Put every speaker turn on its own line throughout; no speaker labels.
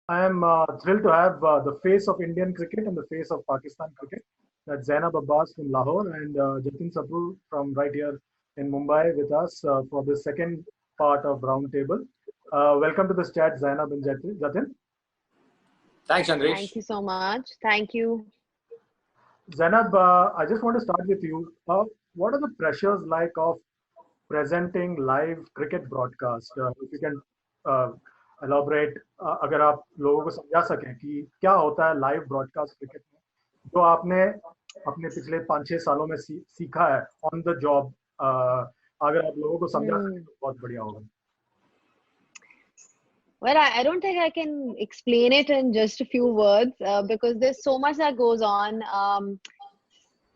I am thrilled to have the face of Indian cricket and the face of Pakistan cricket. That's Zainab Abbas from Lahore and Jatin Sapru from right here in Mumbai with us for the second part of Roundtable. Welcome to this chat, Zainab and Jatin.
Thanks, Chandresh.
Thank you so much. Thank you.
Zainab, I just want to start with you. What are the pressures like of presenting live cricket broadcast? If you can uh, elaborate, अगर आप लोगों को समझा सकें कि क्या होता है लाइव ब्रॉडकास्ट क्रिकेट में, जो आपने अपने पिछले 5-6 सालों में सीखा है ऑन द जॉब, अगर आप लोगों को समझा सकें तो बहुत बढ़िया होगा.
Well, I don't think I can explain it in just a few words because there's so much that goes on.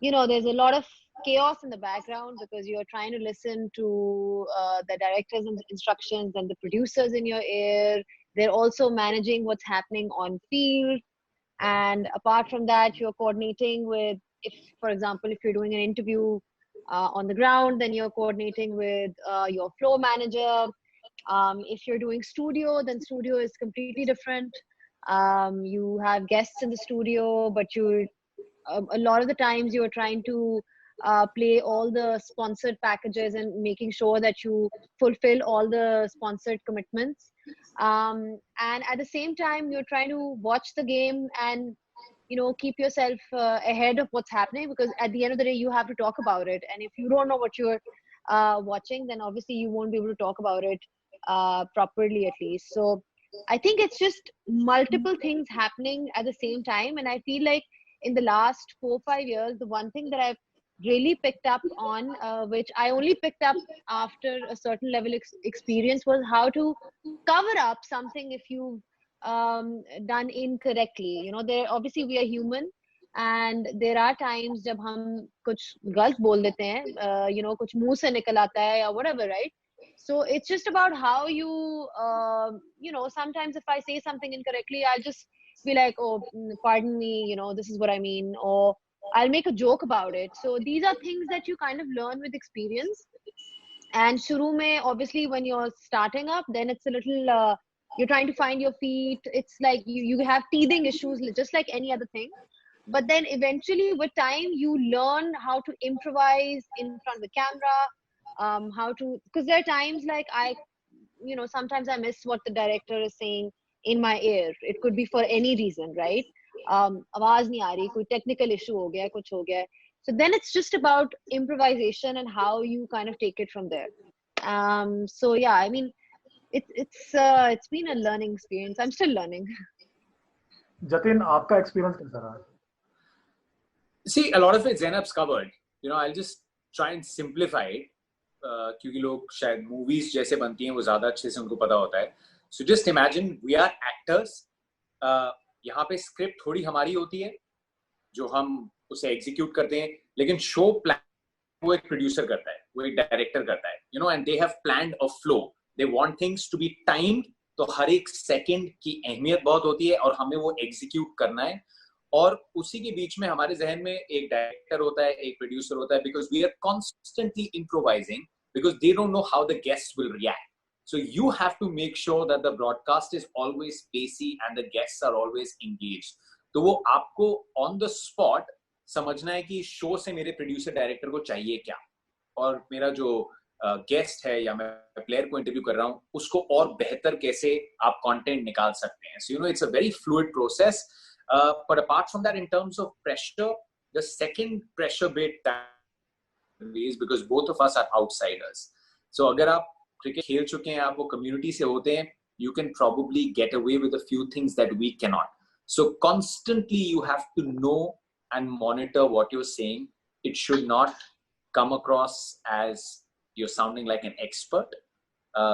There's a lot of chaos in the background because you're trying to listen to the director's instructions and the producers in your ear. They're also managing what's happening on field. And apart from that, you're coordinating with, for example, if you're doing an interview on the ground, then you're coordinating with your floor manager. If you're doing studio, then studio is completely different. You have guests in the studio, but a lot of the times you're trying to play all the sponsored packages and making sure that you fulfill all the sponsored commitments. And at the same time, you're trying to watch the game and keep yourself ahead of what's happening, because at the end of the day you have to talk about it, and if you don't know what you're watching, then obviously you won't be able to talk about it properly, at least. So I think it's just multiple things happening at the same time, and I feel like in the last 4-5 years, the one thing that I've really picked up on, which I only picked up after a certain level experience, was how to cover up something if you've done incorrectly. There obviously we are human, and there are times जब हम कुछ गलत बोल देते हैं, कुछ मुंह से निकल आता है या whatever, right? So it's just about how you, sometimes if I say something incorrectly, I'll just be like, oh, pardon me, this is what I mean, or I'll make a joke about it. So these are things that you kind of learn with experience. And shuru mein, obviously, when you're starting up, then it's a little, you're trying to find your feet. It's like you have teething issues, just like any other thing. But then eventually with time, you learn how to improvise in front of the camera, because there are times like sometimes I miss what the director is saying in my ear. It could be for any reason, right? आवाज नहीं आ रही, कोई technical issue हो गया, कुछ हो गया. So then it's just about improvisation and how you kind of take it from there. So yeah, I mean, it's been a learning experience. I'm still learning.
Jatin, आपका experience कैसा रहा?
See, a lot of it Zainab's covered. I'll just try and simplify it. क्योंकि लोग शायद movies जैसे बनती हैं वो ज़्यादा अच्छे से उनको पता होता है. So just imagine we are actors. यहाँ पे script थोड़ी हमारी होती है जो हम उसे execute करते हैं, लेकिन show plan वो एक producer करता है, वो एक director करता है. And they have planned a flow. They want things to be timed. तो हर एक second की अहमियत बहुत होती है और हमें वो execute करना है. और उसी के बीच में हमारे जहन में एक डायरेक्टर होता है, एक प्रोड्यूसर होता है, because we are constantly improvising because they don't know how the guests will react. So you have to make sure that the broadcast is always pacey and the guests are always engaged. तो वो आपको on the spot समझना है कि show से मेरे producer director को चाहिए क्या, और मेरा जो गेस्ट है या मैं प्लेयर को इंटरव्यू कर रहा हूँ उसको और बेहतर कैसे आप कंटेंट निकाल सकते हैं. So it's a very fluid process. But apart from that, in terms of pressure, the second pressure bit is because both of us are outsiders. So अगर आप क्रिकेट खेल चुके हैं, आप वो कम्युनिटी से होते हैं, you can probably get away with a few things that we cannot. So constantly you have to know and monitor what you're saying. It should not come across as you're sounding like an expert.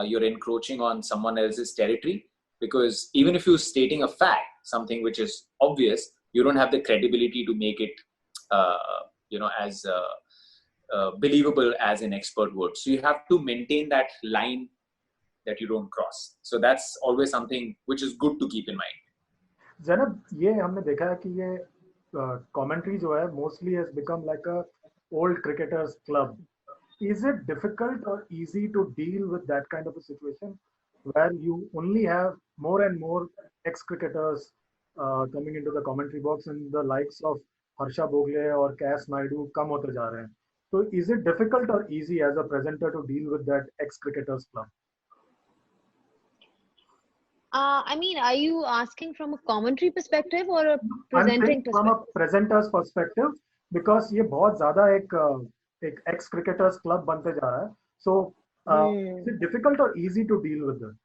You're encroaching on someone else's territory, because even if you're stating a fact, something which is obvious, you don't have the credibility to make it, as believable as an expert would. So you have to maintain that line that you don't cross. So that's always something which is good to keep in mind.
Zainab, ये हमने देखा है कि ये commentary जो है mostly has become like a old cricketers club. Is it difficult or easy to deal with that kind of a situation where you only have more and more ex-cricketers coming into the commentary box, and the likes of Harsha Bogle or Cass Naidu come hote ja rahe hain. So is it difficult or easy as a presenter to deal with that ex-cricketers club?
I mean, are you asking from a commentary perspective or a
I'm saying
presenting
from a
perspective?
presenter's perspective, because ये बहुत ज़्यादा एक ex-cricketers club बनते जा रहा है. So is it difficult or easy to deal with it?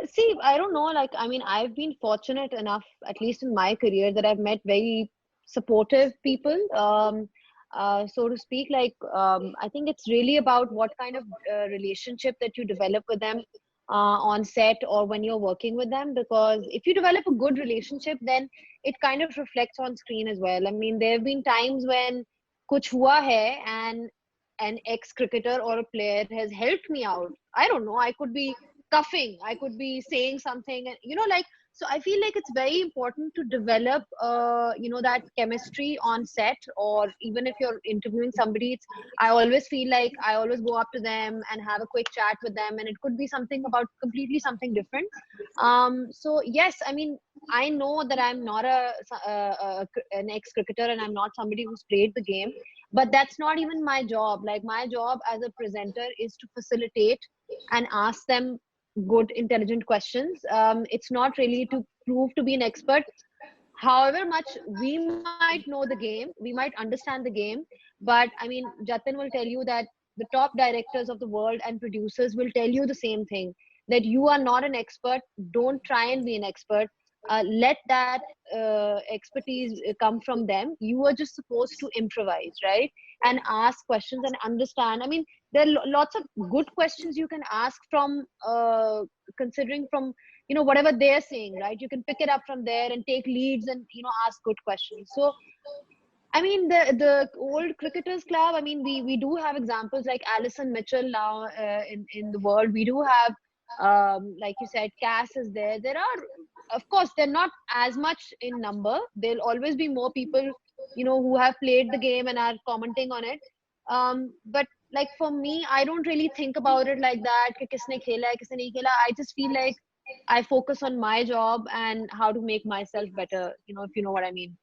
See, I don't know. Like, I mean, I've been fortunate enough, at least in my career, that I've met very supportive people, so to speak. Like, I think it's really about what kind of relationship that you develop with them on set or when you're working with them. Because if you develop a good relationship, then it kind of reflects on screen as well. I mean, there have been times when kuch hua hai and an ex-cricketer or a player has helped me out. I don't know. I could be cuffing, I could be saying something, and like, so I feel like it's very important to develop that chemistry on set, or even if you're interviewing somebody. I always feel like I always go up to them and have a quick chat with them, and it could be something about completely something different. So yes, I mean, I know that I'm not an ex-cricketer, and I'm not somebody who's played the game, but that's not even my job. Like, my job as a presenter is to facilitate and ask them good, intelligent questions. It's not really to prove to be an expert. However much we might know the game, we might understand the game, but I mean, Jatin will tell you that the top directors of the world and producers will tell you the same thing, that you are not an expert. Don't try and be an expert. Let that expertise come from them. You are just supposed to improvise, right? And ask questions and understand. I mean, there are lots of good questions you can ask from, considering from whatever they're saying, right? You can pick it up from there and take leads and ask good questions. So I mean, the old cricketers club, I mean, we do have examples like Alison Mitchell now, in the world. We do have, like you said, Cass is there. There are, of course, they're not as much in number. There'll always be more people, who have played the game and are commenting on it. But like, for me, I don't really think about it like that. कि किसने खेला है, किसने नहीं खेला. I just feel like I focus on my job and how to make myself better, if you know what I mean.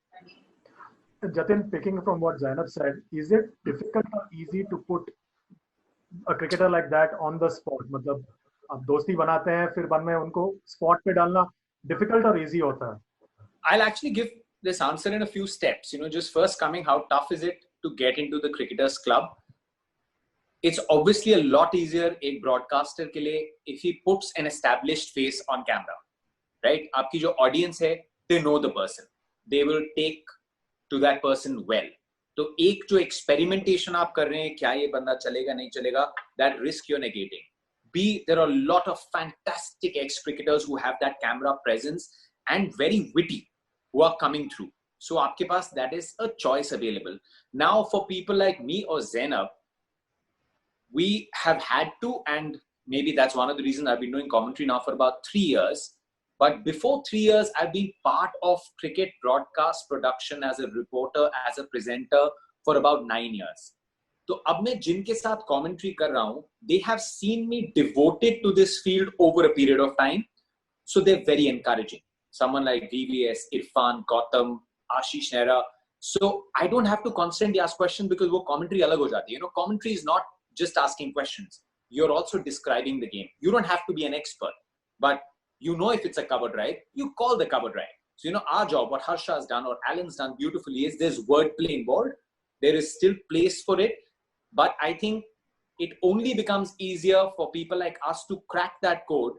Jatin, picking from what Zainab said, is it difficult or easy to put a cricketer like that on the spot? मतलब अब दोस्ती बनाते हैं, फिर बाद में उनको spot पे डालना difficult or easy होता है?
I'll actually give this answer in a few steps. Just first coming, how tough is it to get into the cricketers club? It's obviously a lot easier a broadcaster के लिए if he puts an established face on camera, right? आपकी जो audience है, they know the person. They will take to that person well. तो एक जो experimentation आप कर रहे हैं, क्या ये बंदा चलेगा नहीं चलेगा, that risk you're negating. B, there are a lot of fantastic ex-cricketers who have that camera presence and very witty who are coming through. So आपके पास that is a choice available. Now for people like me or Zainab, we have had to, and maybe that's one of the reasons I've been doing commentary now for about 3 years. But before 3 years, I've been part of cricket broadcast production as a reporter, as a presenter for about 9 years. So अब मैं जिनके साथ commentary कर रहा हूँ, they have seen me devoted to this field over a period of time. So they're very encouraging. Someone like VVS, Irfan, Gautam, Ashish Nehra. So I don't have to constantly ask questions because वो commentary अलग हो जाती है. Commentary is not just asking questions. You're also describing the game. You don't have to be an expert, but if it's a cover drive, you call the cover drive. So, our job, what Harsha has done or Alan's done beautifully is there's wordplay involved. There is still place for it. But I think it only becomes easier for people like us to crack that code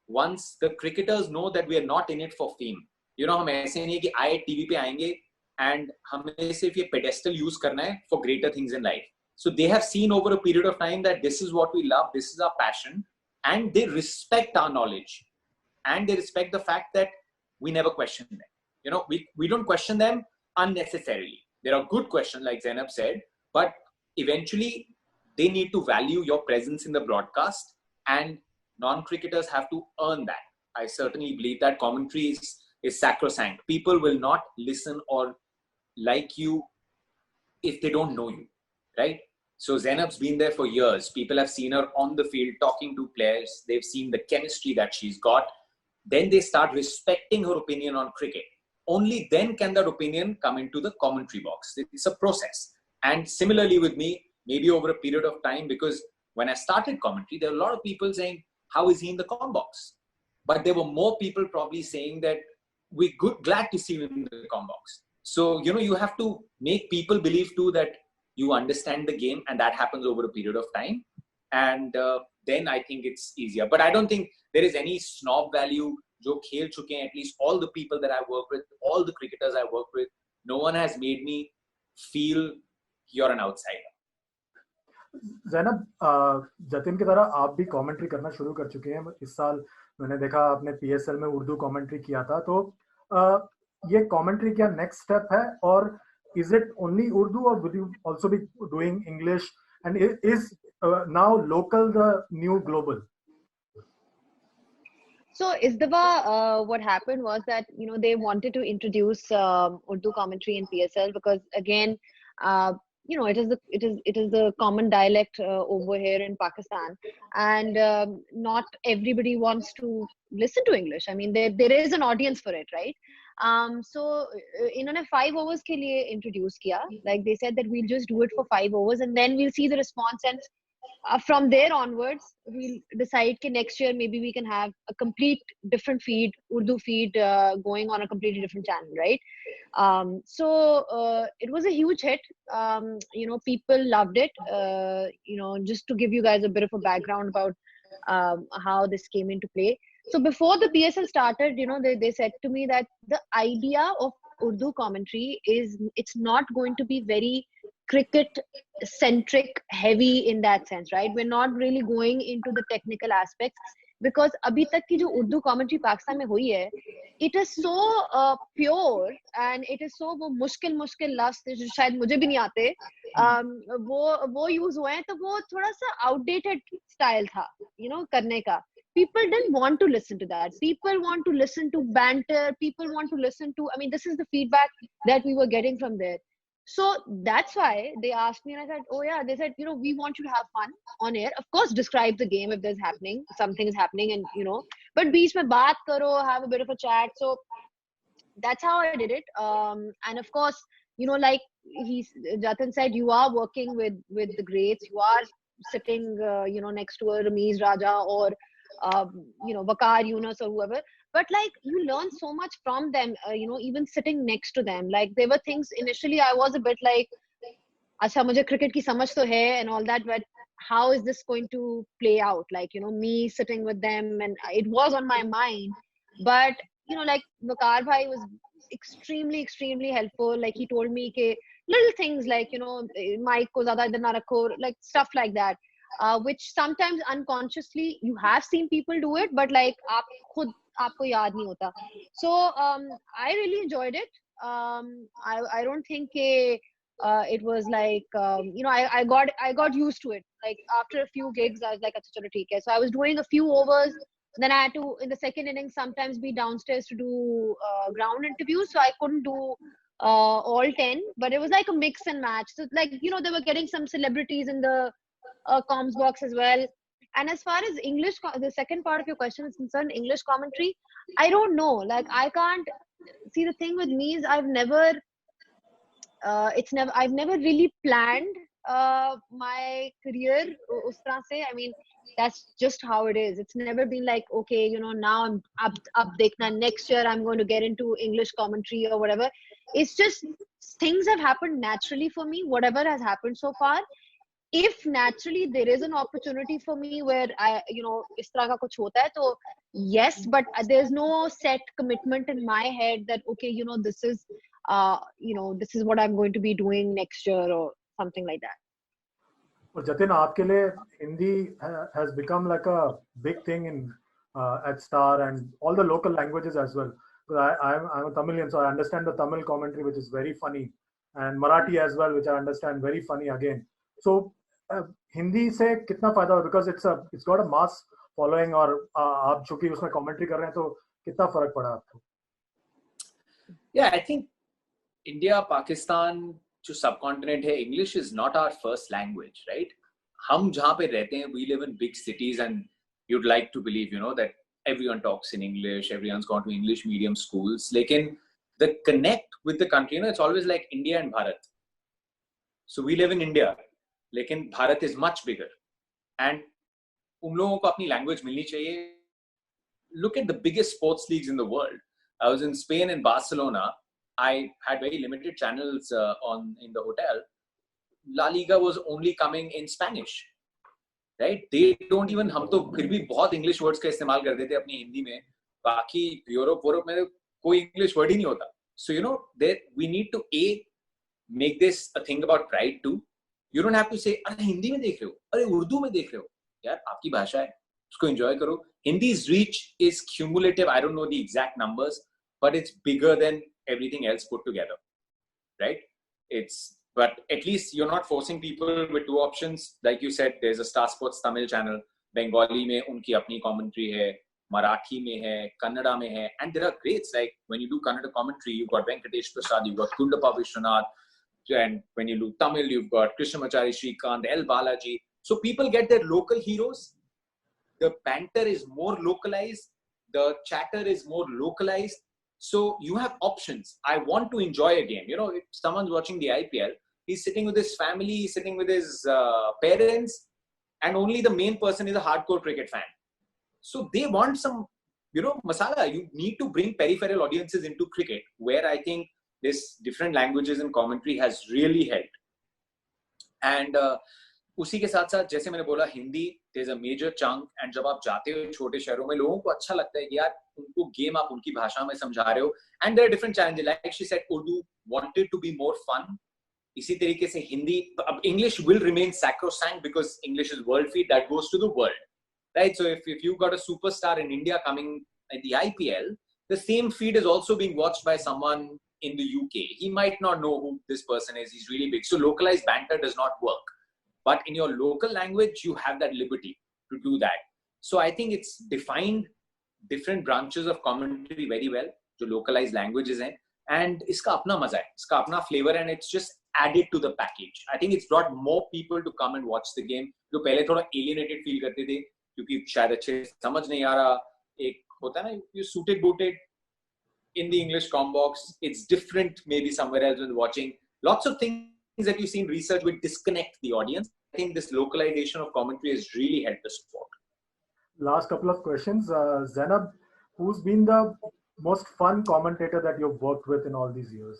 once the cricketers know that we are not in it for fame. हम ऐसे नहीं कि आए TV पे आएंगे and हमें सिर्फ ये pedestal use करना है for greater things in life. So they have seen over a period of time that this is what we love, this is our passion, and they respect our knowledge. And they respect the fact that we never question them. We don't question them unnecessarily. There are good questions, like Zainab said, but eventually they need to value your presence in the broadcast, and non-cricketers have to earn that. I certainly believe that commentary is sacrosanct. People will not listen or like you if they don't know you, right? So Zainab's been there for years. People have seen her on the field talking to players. They've seen the chemistry that she's got. Then they start respecting her opinion on cricket. Only then can that opinion come into the commentary box. It's a process. And similarly with me, maybe over a period of time, because when I started commentary, there were a lot of people saying, how is he in the comm box? But there were more people probably saying that we're glad to see him in the comm box. So, you have to make people believe too that you understand the game, and that happens over a period of time. And then I think it's easier. But I don't think there is any snob value. Jo khel chuke hain, at least all the people that I work with, all the cricketers I work with, no one has made me feel you're an outsider.
Zainab, Jatin की तरह आप भी commentary करना शुरू कर चुके हैं इस साल. मैंने देखा आपने पीएसएल में उर्दू कमेंट्री किया था, तो ये कमेंट्री क्या नेक्स्ट स्टेप है, और is it only Urdu, or will you also be doing English? And is now local the new global?
So Isdaba, what happened was that they wanted to introduce Urdu commentary in PSL because again, it is the common dialect over here in Pakistan, and not everybody wants to listen to English. I mean, there is an audience for it, right? So इन्होंने 5 overs के लिए introduce किया. Like they said that we'll just do it for 5 overs and then we'll see the response, and from there onwards we'll decide that next year maybe we can have a complete different feed, Urdu feed, going on a completely different channel, right? So it was a huge hit. People loved it. Just to give you guys a bit of a background about how this came into play. So before the PSL started, they said to me that the idea of Urdu commentary is it's not going to be very cricket centric heavy in that sense, right? We're not really going into the technical aspects because abhi tak ki jo Urdu commentary Pakistan mein hui hai, it is so pure and it is so वो मुश्किल लफ्ज़ जो शायद मुझे भी नहीं आते, वो यूज हुए हैं, तो वो थोड़ा सा outdated style था, करने का. People didn't want to listen to that. People want to listen to banter. People want to listen to, this is the feedback that we were getting from there. So that's why they asked me, and I said, oh yeah, they said, we want you to have fun on air. Of course, describe the game if something is happening, and but beech mein baat karo, have a bit of a chat. So that's how I did it. And of course, like Jatin said, you are working with the greats. You are sitting, next to a Ramiz Raja or Waqar Yunus or whoever, but like you learn so much from them, even sitting next to them. Like there were things initially I was a bit like, acha mujhe cricket ki samajh to hai and all that, but how is this going to play out? Like, me sitting with them, and it was on my mind. But like Waqar bhai was extremely helpful. Like he told me ke little things like, mic ko zyada idhar na rakho, like stuff like that. Which sometimes unconsciously you have seen people do it, but like आपको याद नहीं होता. So I really enjoyed it. I don't think it was like I got used to it. Like after a few gigs I was like अच्छा चलो ठीक है. So I was doing a few overs, then I had to in the second innings sometimes be downstairs to do ground interviews, so I couldn't do all 10, but it was like a mix and match. So like they were getting some celebrities in the comms box as well. And as far as English, the second part of your question is concerned, English commentary, I don't know. Like I can't see, the thing with me is I've never really planned my career us tarah se. That's just how it is. It's never been like, okay, now I'm up dekhna, next year I'm going to get into English commentary or whatever. It's just things have happened naturally for me, whatever has happened so far. If naturally there is an opportunity for me where I, is tarah ka kuch hota hai, to yes, but there's no set commitment in my head that, okay, this is what I'm going to be doing next year or something like that.
और जतिन, आपके लिए Hindi has become like a big thing in at Star and all the local languages as well. I'm a Tamilian, so I understand the Tamil commentary, which is very funny, and Marathi as well, which I understand very funny again. So Hindi से कितना फायदा हो, because it's got a mass following, और आप चूंकि उसमें commentary कर रहे हैं, तो कितना फर्क पड़ा आपको?
Yeah, I think India, Pakistan, जो सबकॉन्टिनेंट है, English is not our first language, right? हम जहाँ पे रहते हैं, we live in big cities, and you'd like to believe, you know, that everyone talks in English, everyone's gone to English medium schools. लेकिन the connect with the country, you know, it's always like India and Bharat. So we live in India, लेकिन Bharat is much bigger, and उन लोगों को अपनी language मिलनी चाहिए. Look at the biggest sports leagues in the world. I was in Spain in Barcelona. I had very limited channels in the hotel. La Liga was only coming in Spanish, right? They don't even, हम तो फिर भी बहुत English words का इस्तेमाल करते थे अपनी हिंदी में. बाकी यूरोप में कोई English word ही नहीं होता. So you know, we need to make this a thing about pride too. You don't have to say, अरे हिंदी में देख रहे हो, अरे उर्दू में देख रहे हो. यार आपकी भाषा है, उसको enjoy करो. Hindi's reach is cumulative. I don't know the exact numbers, but it's bigger than everything else put together, right? But at least you're not forcing people with two options. Like you said, there's a Star Sports Tamil channel. Bengali में उनकी अपनी commentary है, Marathi में है, Kannada में है, and there are greats. Like when you do Kannada commentary, you've got Venkatesh Prasad, you've got Kundappa Vishwanath, and when you do Tamil, you've got Krishnamachari Shrikant, L. Balaji. So people get their local heroes. The banter is more localized. The chatter is more localized. So you have options. I want to enjoy a game. You know, if someone's watching the IPL, he's sitting with his family, he's sitting with his parents, and only the main person is a hardcore cricket fan. So they want some, you know, masala. You need to bring peripheral audiences into cricket, where I think this different languages and commentary has really helped. And उसी के साथ साथ जैसे मैंने बोला, Hindi there's a major chunk, and जब आप जाते हो छोटे शहरों में, लोगों को अच्छा लगता है कि यार उनको गेम आप उनकी भाषा में समझा रहे हो. And there are different challenges. Like she said, Urdu wanted to be more fun. इसी तरीके से हिंदी, अब English will remain sacrosanct because English is world feed, that goes to the world, right? So if you got a superstar in India coming at the IPL, the same feed is also being watched by someone in the UK. He might not know who this person is. He's really big. So localized banter does not work. But in your local language, you have that liberty to do that. So I think it's defined different branches of commentary very well, जो localized languages हैं, and इसका अपना मजा है, इसका अपना flavor, and it's just added to the package. I think it's brought more people to come and watch the game, जो पहले थोड़ा alienated feel करते थे, क्योंकि शायद अच्छे समझ नहीं आ रहा. एक होता है ना, you suited booted in the English com box. It's different maybe somewhere else when watching. Lots of things that you see in research will disconnect the audience. I think this localization of commentary has really helped the sport.
Last couple of questions. Zainab, who's been the most fun commentator that you've worked with in all these years?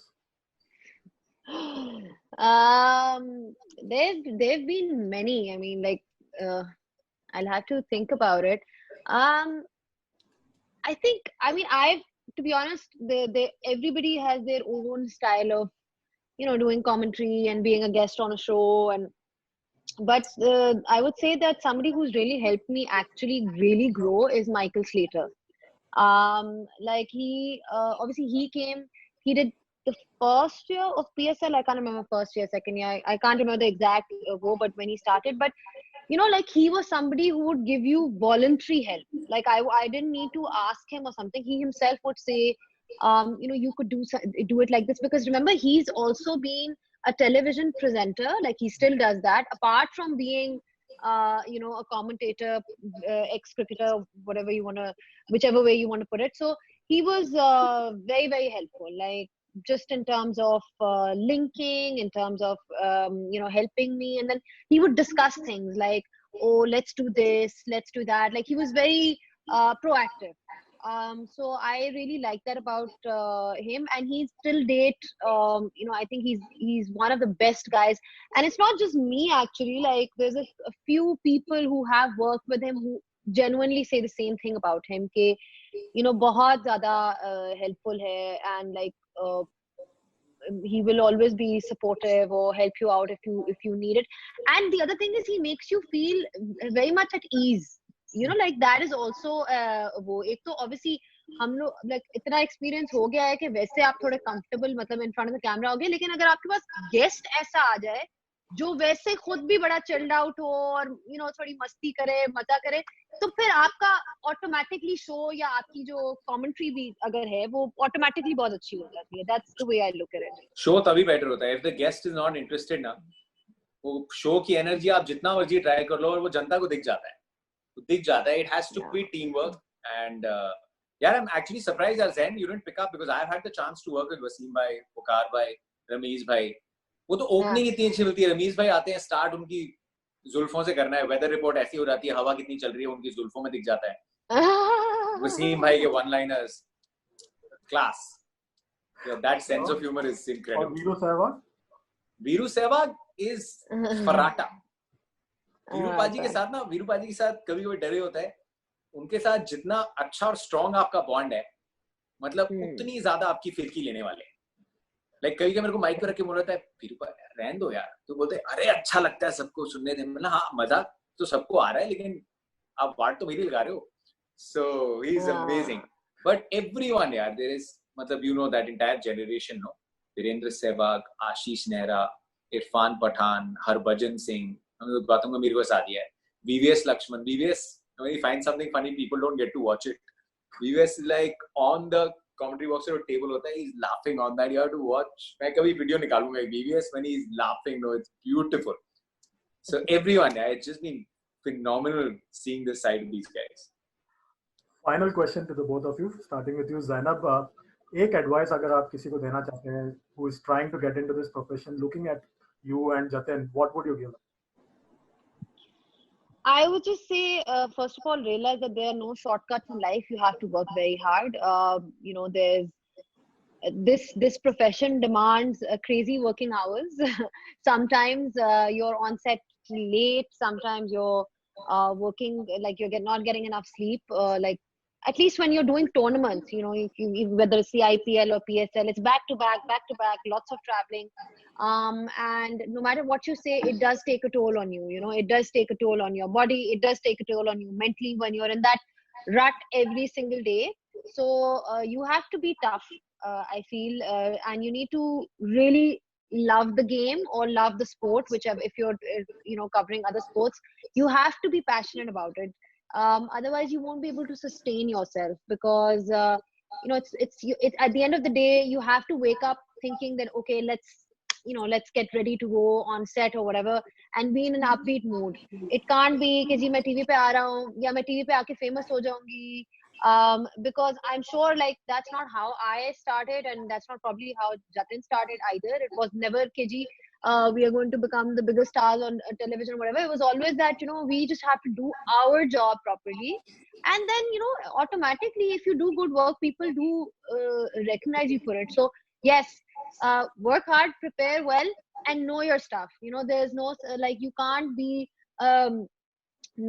There've been many. I mean, like, I'll have to think about it. I think, I mean, to be honest, everybody has their own style of, you know, doing commentary and being a guest on a show. But I would say that somebody who's really helped me actually really grow is Michael Slater. Like obviously he did the first year of PSL. I can't remember first year, second year. I can't remember the exact but when he started, but you know, like he was somebody who would give you voluntary help. Like I didn't need to ask him or something. He himself would say, you know, you could do it like this, because remember, he's also been a television presenter. Like he still does that, apart from being you know, a commentator, ex-cricketer, whatever you want to, whichever way you want to put it. So he was very, very helpful, like just in terms of linking, in terms of you know, helping me. And then he would discuss things like, oh, let's do this, let's do that. Like he was very proactive. So I really like that about him, and he's still date. You know, I think he's one of the best guys, and it's not just me actually. Like there's a few people who have worked with him who genuinely say the same thing about him. Ke, you know, बहुत ज़्यादा helpful है, and like he will always be supportive or help you out if you need it. And the other thing is, he makes you feel very much at ease. You know, like that is also वो एक तो obviously हम लोग like इतना experience हो गया है कि वैसे आप थोड़े comfortable मतलब in front of the camera हो गए, लेकिन अगर आपके पास guest ऐसा आ जाए जो वैसे खुद भी बड़ा chilled out हो और you know थोड़ी मस्ती करे, मजा करे, तो फिर आपका ऑटोमेटिकली शो या आपकी जो कमेंट्री भी अगर है वो ऑटोमेटिकली बहुत अच्छी हो जाती है. That's the way I look at it.
Show तभी बेटर होता है if the guest is not interested ना. वो शो की एनर्जी आप जितना मर्जी ट्राई कर लो और वो जनता को दिख जाता है. It has to be teamwork. And yeah, I'm actually surprised as Zen you didn't pick up because I've had the chance to work with Wasim bhai, Pukar bhai, Ramesh bhai. वो तो opening इतनी अच्छी मिलती है. रमीज भाई आते हैं, start उनकी जुल्फों से करना है, वेदर रिपोर्ट ऐसी हो जाती है, हवा कितनी चल रही है उनकी जुल्फों में दिख जाता है. वसीम भाई के one liners class. That sense of humour is incredible. Viru Sehwag is फराटा. वीरू पाजी के साथ कभी कभी डरे होता है. उनके साथ जितना अच्छा और स्ट्रॉन्ग आपका बॉन्ड है, मतलब उतनी ज्यादा आपकी फिरकी लेने वाले हैं. लाइक कभी कभी मेरे को माइक पे रख के बोल रहा है वीरू रहन दो यार, तो बोलते अरे अच्छा लगता है सबको सुनने में. मतलब हाँ मजा तो सबको आ रहा है लेकिन आप वाट तो मेरी लगा रहे हो. So he is amazing. But everyone यार, देयर इज मतलब you know that entire generation, no, Virender Sehwag, Ashish Nehra, Irfan Pathan, Harbhajan Singh, बातों का मेरे को साथ दिया है. VVS Lakshman. VVS, when you find something funny, people don't get to watch it. VVS is like on the commentary box or table होता है, he's laughing on that. You have to watch. मैं कभी video निकालूंगा VVS when he's laughing. No, it's beautiful. So everyone, yeah, it's just been phenomenal seeing this side of these guys.
Final question to the both of you, starting with you, Zainab. एक advice अगर आप किसी को देना चाहते हैं who is trying to get into this profession, looking at you and Jatin, what would you give?
I would just say, first of all, realize that there are no shortcuts in life. You have to work very hard. You know, there's this profession demands crazy working hours. Sometimes you're on set late. Sometimes you're working like you're not getting enough sleep. Like at least when you're doing tournaments, you know, whether it's the IPL or PSL, it's back to back, lots of traveling. And no matter what you say, it does take a toll on you. You know, it does take a toll on your body. It does take a toll on you mentally when you're in that rut every single day. So you have to be tough, I feel, and you need to really love the game or love the sport, whichever. If you're you know, covering other sports, you have to be passionate about it. Otherwise you won't be able to sustain yourself, because you know, it's at the end of the day you have to wake up thinking that okay, let's get ready to go on set or whatever, and be in an upbeat mood. It can't be कि जी मैं TV पे आ रहा हूँ या मैं TV पे आके famous हो जाऊंगी, because I'm sure like that's not how I started, and that's not probably how Jatin started either. It was never कि जी we are going to become the biggest stars on television or whatever. It was always that, you know, we just have to do our job properly, and then, you know, automatically if you do good work, people do recognize you for it. So yes, work hard, prepare well, and know your stuff. You know, there's no like, you can't be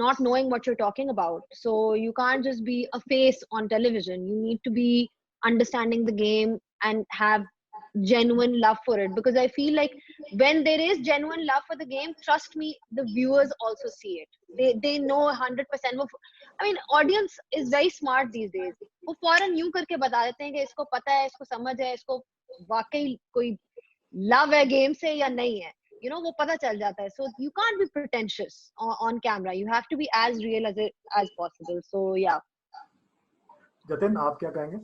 not knowing what you're talking about. So you can't just be a face on television. You need to be understanding the game and have genuine love for it, because I feel like when there is genuine love for the game, trust me, the viewers also see it. They know 100%. I mean, audience is very smart these days. वो फौरन यूं करके बता देते हैं कि इसको पता है, इसको समझ है, इसको वाकई कोई लव है गेम से या नहीं है. You know, वो पता चल जाता है. So you can't be pretentious on camera. You have to be as real as possible. So yeah.
Jatin, आप क्या कहेंगे?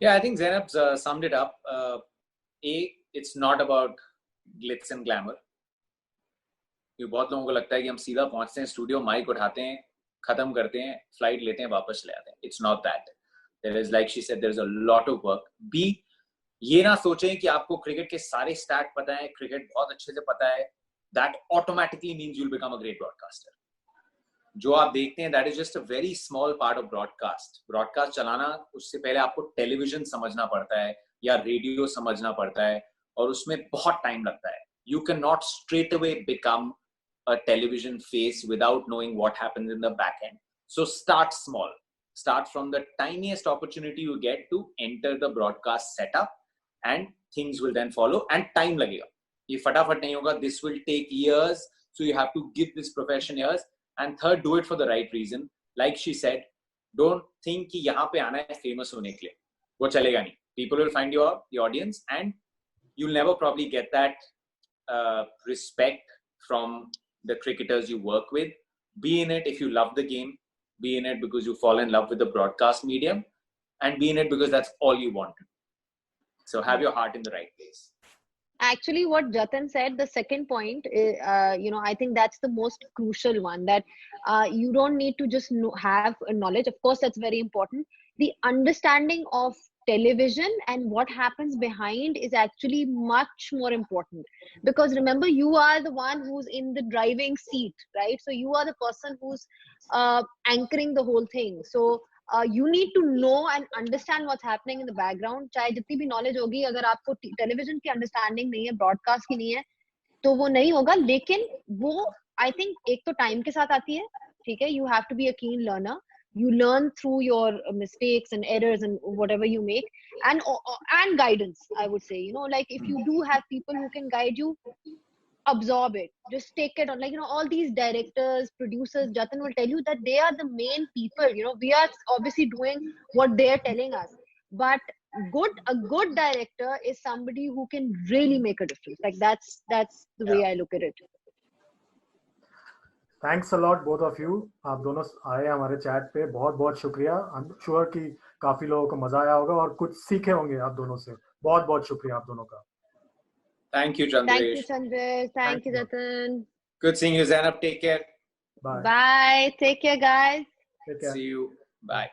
Yeah, I think Zainab's summed it up. It's not about glitz and glamour. ये बहुत लोगों को लगता है कि हम सीधा पहुंचते हैं स्टूडियो, माइक उठाते हैं, खत्म करते हैं, फ्लाइट लेते हैं, वापस ले आते हैं. It's not that. There is, like she said, there is a lot of work. B, ये ना सोचें कि आपको क्रिकेट के सारे स्टैट पता है, क्रिकेट बहुत अच्छे से पता है. That automatically means you'll become a great broadcaster. जो आप देखते हैं, that is just a very small part of broadcast. Broadcast चलाना, उससे पहले आपको टेलीविजन समझना पड़ता है या रेडियो समझना पड़ता है, और उसमें बहुत टाइम लगता है. You cannot straight away become a television face without knowing what happens in the back end. So start small. Start from the tiniest opportunity you get to enter the broadcast setup, and things will then follow, and time लगेगा. ये फटाफट नहीं होगा. This will take years. So you have to give this profession years. And third, do it for the right reason. Like she said, don't think कि यहाँ पे आना है famous होने के लिए. वो चलेगा नहीं. People will find you out, the audience, and you'll never probably get that respect from the cricketers you work with. Be in it if you love the game. be in it because you fall in love with the broadcast medium, and be in it because that's all you want to do. So have your heart in the right place.
Actually, what Jatin said, the second point, I think that's the most crucial one, that you don't need to just have a knowledge. Of course, that's very important. The understanding of television and what happens behind is actually much more important, because remember, you are the one who's in the driving seat, right? So you are the person who's anchoring the whole thing. So you need to know and understand what's happening in the background. चाहे जितनी भी knowledge होगी, अगर आपको television की understanding नहीं है, broadcast की नहीं है, तो वो नहीं होगा. लेकिन वो I think एक तो time के साथ आती है, ठीक है? You have to be a keen learner. You learn through your mistakes and errors and whatever you make, and guidance, I would say. Like if you do have people who can guide you, absorb it, just take it on. Like, all these directors, producers, Jatin will tell you that they are the main people. We are obviously doing what they're telling us, but a good director is somebody who can really make a difference. Like that's the way I look at it.
Thanks a lot both of you. आप दोनों आए हमारे chat पे, बहुत बहुत शुक्रिया. I am sure कि काफी लोगों को मजा आया होगा और कुछ सीखे होंगे आप दोनों से. बहुत बहुत शुक्रिया आप दोनों का.
Thank you, Chandresh.
Thank you, Chandresh. Thank you, Jatin.
Good seeing you, Zainab. Take care.
Bye.
Bye. Take care, guys.
Take care.
See you. Bye.